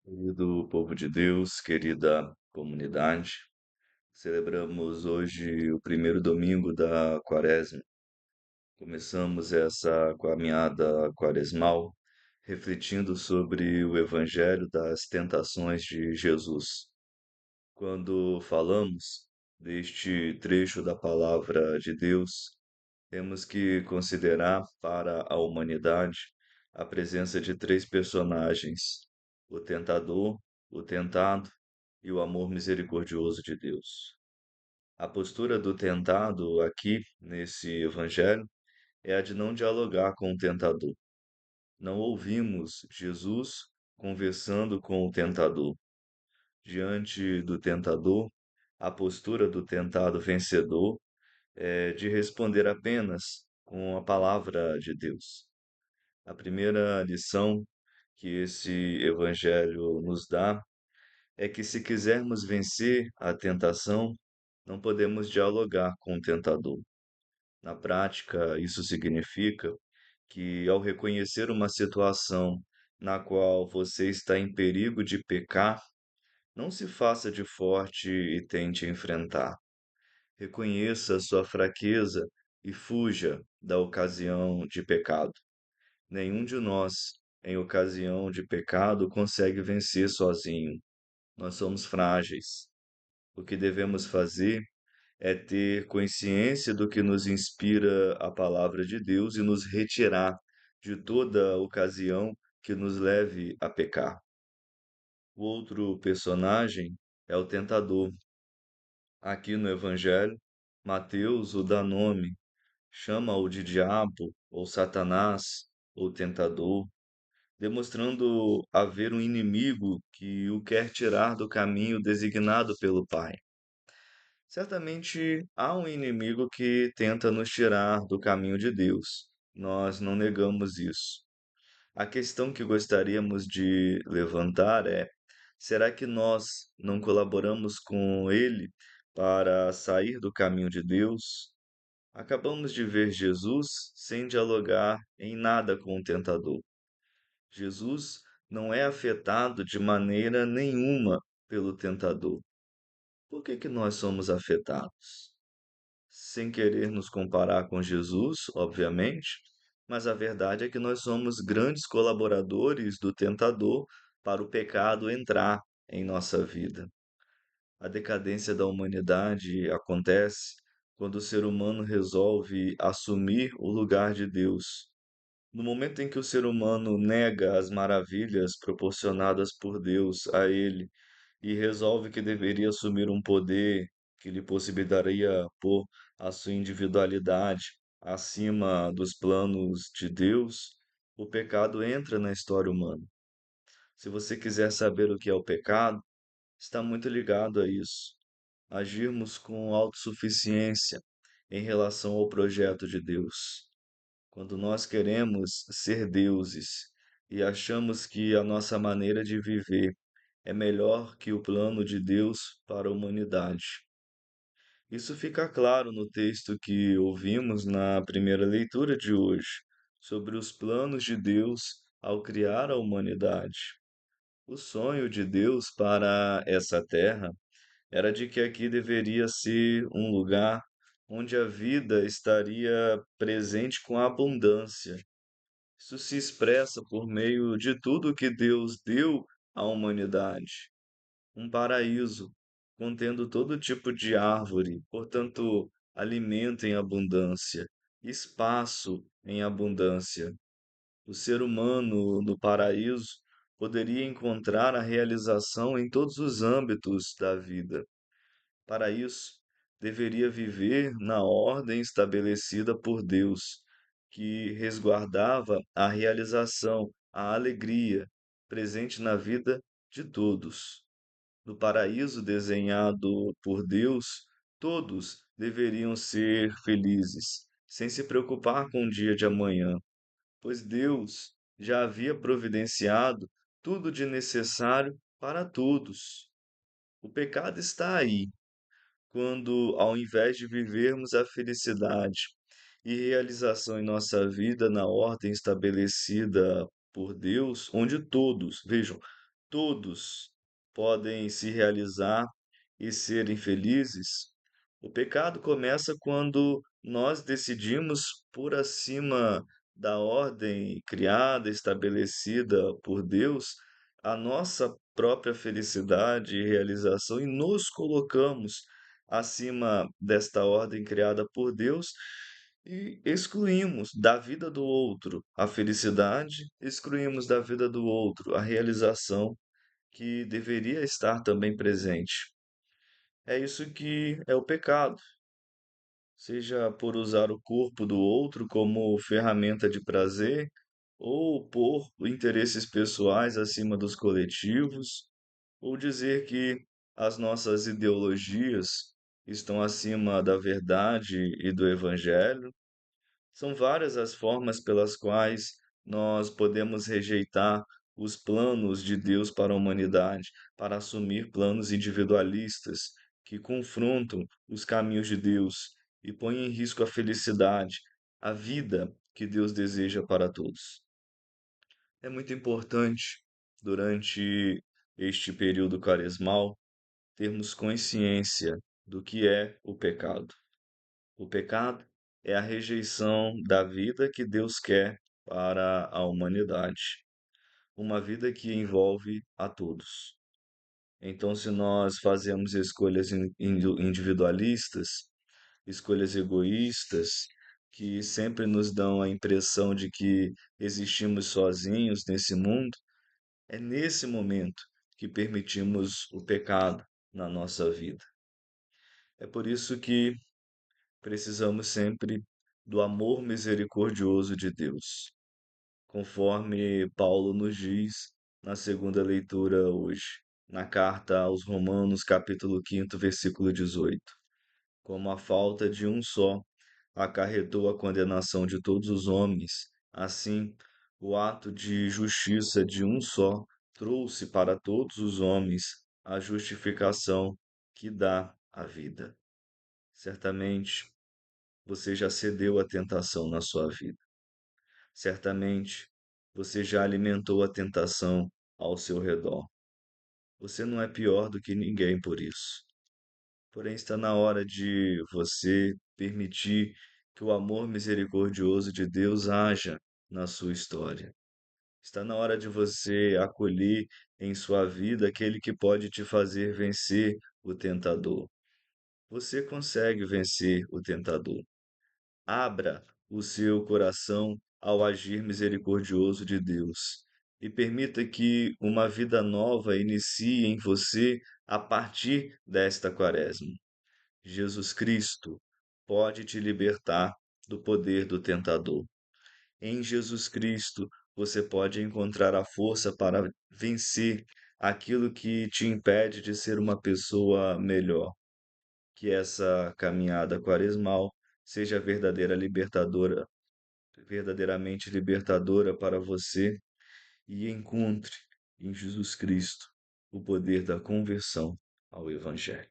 Querido povo de Deus, querida comunidade, celebramos hoje o primeiro domingo da Quaresma. Começamos essa caminhada quaresmal refletindo sobre o Evangelho das tentações de Jesus. Quando falamos deste trecho da palavra de Deus, temos que considerar para a humanidade a presença de três personagens: o tentador, o tentado e o amor misericordioso de Deus. A postura do tentado aqui nesse evangelho é a de não dialogar com o tentador. Não ouvimos Jesus conversando com o tentador. Diante do tentador, a postura do tentado vencedor é de responder apenas com a palavra de Deus. A primeira lição que esse evangelho nos dá é que, se quisermos vencer a tentação, não podemos dialogar com o tentador. Na prática, isso significa que, ao reconhecer uma situação na qual você está em perigo de pecar, não se faça de forte e tente enfrentar. Reconheça sua fraqueza e fuja da ocasião de pecado. Nenhum de nós, em ocasião de pecado, consegue vencer sozinho. Nós somos frágeis. O que devemos fazer é ter consciência do que nos inspira a palavra de Deus e nos retirar de toda ocasião que nos leve a pecar. O outro personagem é o tentador. Aqui no Evangelho, Mateus o dá nome, chama-o de diabo, ou Satanás, ou tentador, demonstrando haver um inimigo que o quer tirar do caminho designado pelo Pai. Certamente há um inimigo que tenta nos tirar do caminho de Deus. Nós não negamos isso. A questão que gostaríamos de levantar é: será que nós não colaboramos com ele para sair do caminho de Deus? Acabamos de ver Jesus sem dialogar em nada com o tentador. Jesus não é afetado de maneira nenhuma pelo tentador. Por que que nós somos afetados? Sem querer nos comparar com Jesus, obviamente, mas a verdade é que nós somos grandes colaboradores do tentador para o pecado entrar em nossa vida. A decadência da humanidade acontece quando o ser humano resolve assumir o lugar de Deus. No momento em que o ser humano nega as maravilhas proporcionadas por Deus a ele e resolve que deveria assumir um poder que lhe possibilitaria pôr a sua individualidade acima dos planos de Deus, o pecado entra na história humana. Se você quiser saber o que é o pecado, está muito ligado a isso. Agirmos com autossuficiência em relação ao projeto de Deus. Quando nós queremos ser deuses e achamos que a nossa maneira de viver é melhor que o plano de Deus para a humanidade. Isso fica claro no texto que ouvimos na primeira leitura de hoje, sobre os planos de Deus ao criar a humanidade. O sonho de Deus para essa terra era de que aqui deveria ser um lugar onde a vida estaria presente com abundância. Isso se expressa por meio de tudo que Deus deu à humanidade: um paraíso contendo todo tipo de árvore, portanto, alimento em abundância, espaço em abundância. O ser humano no paraíso poderia encontrar a realização em todos os âmbitos da vida. Para isso, deveria viver na ordem estabelecida por Deus, que resguardava a realização, a alegria presente na vida de todos. No paraíso desenhado por Deus, todos deveriam ser felizes, sem se preocupar com o dia de amanhã, pois Deus já havia providenciado tudo de necessário para todos. O pecado está aí, quando, ao invés de vivermos a felicidade e realização em nossa vida na ordem estabelecida por Deus, onde todos, vejam, todos podem se realizar e serem felizes, o pecado começa quando nós decidimos por acima da ordem criada, estabelecida por Deus, a nossa própria felicidade e realização e nos colocamos acima desta ordem criada por Deus e excluímos da vida do outro a felicidade, excluímos da vida do outro a realização que deveria estar também presente. É isso que é o pecado, seja por usar o corpo do outro como ferramenta de prazer, ou por interesses pessoais acima dos coletivos, ou dizer que as nossas ideologias estão acima da verdade e do evangelho. São várias as formas pelas quais nós podemos rejeitar os planos de Deus para a humanidade, para assumir planos individualistas que confrontam os caminhos de Deus e põem em risco a felicidade, a vida que Deus deseja para todos. É muito importante, durante este período quaresmal, termos consciência do que é o pecado. O pecado é a rejeição da vida que Deus quer para a humanidade, uma vida que envolve a todos. Então, se nós fazemos escolhas individualistas, escolhas egoístas, que sempre nos dão a impressão de que existimos sozinhos nesse mundo, é nesse momento que permitimos o pecado na nossa vida. É por isso que precisamos sempre do amor misericordioso de Deus, conforme Paulo nos diz na segunda leitura hoje, na carta aos Romanos, capítulo 5, versículo 18. Como a falta de um só acarretou a condenação de todos os homens, assim o ato de justiça de um só trouxe para todos os homens a justificação que dá a vida. Certamente você já cedeu à tentação na sua vida. Certamente você já alimentou a tentação ao seu redor. Você não é pior do que ninguém por isso. Porém, está na hora de você permitir que o amor misericordioso de Deus haja na sua história. Está na hora de você acolher em sua vida aquele que pode te fazer vencer o tentador. Você consegue vencer o tentador. Abra o seu coração ao agir misericordioso de Deus e permita que uma vida nova inicie em você a partir desta quaresma. Jesus Cristo pode te libertar do poder do tentador. Em Jesus Cristo, você pode encontrar a força para vencer aquilo que te impede de ser uma pessoa melhor. Que essa caminhada quaresmal seja verdadeiramente libertadora para você e encontre em Jesus Cristo o poder da conversão ao Evangelho.